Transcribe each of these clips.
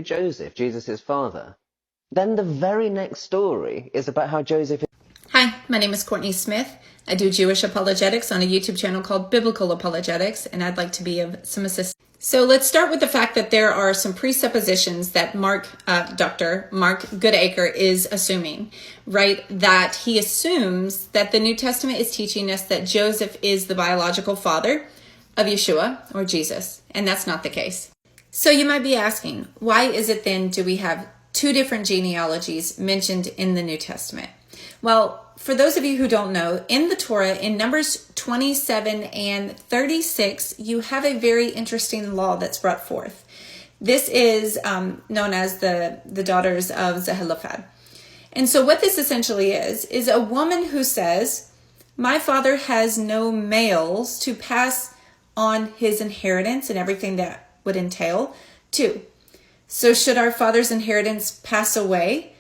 Joseph, Jesus' father. Then the very next story is about how Joseph... Hi, my name is Courtney Smith. I do Jewish apologetics on a YouTube channel called Biblical Apologetics, and I'd like to be of some assistance. So let's start with the fact that there are some presuppositions that Dr. Mark Goodacre is assuming, right? That he assumes that the New Testament is teaching us that Joseph is the biological father of Yeshua or Jesus, and that's not the case. So you might be asking, why is it then do we have two different genealogies mentioned in the New Testament? Well, for those of you who don't know, in the Torah, in Numbers 27 and 36, you have a very interesting law that's brought forth. This is known as the daughters of Zelophehad. And so what this essentially is a woman who says, my father has no males to pass on his inheritance and everything that would entail to. So should our father's inheritance pass away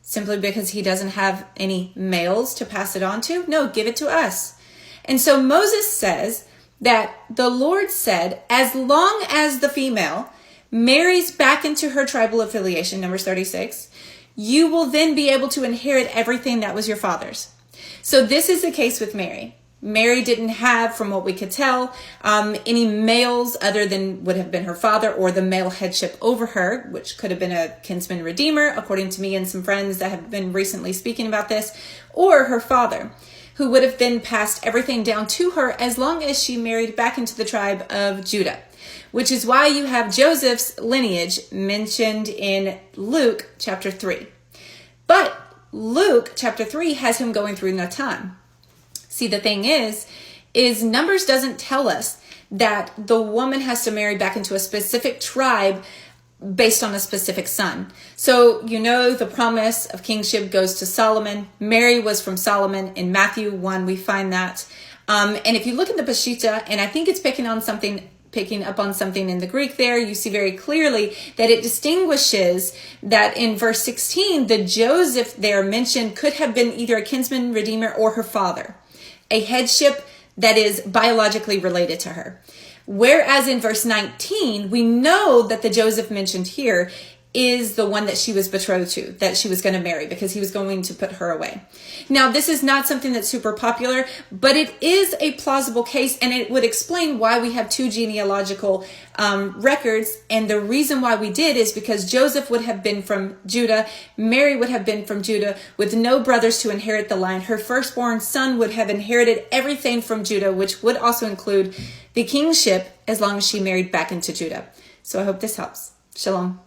simply because he doesn't have any males to pass it on to? No, give it to us. And so Moses says that the Lord said, as long as the female marries back into her tribal affiliation, Numbers 36, you will then be able to inherit everything that was your father's. So this is the case with Mary. Mary didn't have, from what we could tell, any males other than would have been her father or the male headship over her, which could have been a kinsman redeemer, according to me and some friends that have been recently speaking about this, or her father, who would have then passed everything down to her as long as she married back into the tribe of Judah, which is why you have Joseph's lineage mentioned in Luke chapter 3. But Luke chapter 3 has him going through Natan. See, the thing is Numbers doesn't tell us that the woman has to marry back into a specific tribe based on a specific son. So, the promise of kingship goes to Solomon. Mary was from Solomon. In Matthew 1, we find that. And if you look at the Peshitta, and I think it's picking up on something in the Greek there, you see very clearly that it distinguishes that in verse 16, the Joseph there mentioned could have been either a kinsman redeemer or her father, a headship that is biologically related to her. Whereas in verse 19, we know that the Joseph mentioned here is the one that she was betrothed to, that she was going to marry because he was going to put her away. Now, this is not something that's super popular, but it is a plausible case, and it would explain why we have two genealogical records. And the reason why we did is because Joseph would have been from Judah, Mary would have been from Judah, with no brothers to inherit the line. Her firstborn son would have inherited everything from Judah, which would also include the kingship as long as she married back into Judah. So I hope this helps. Shalom.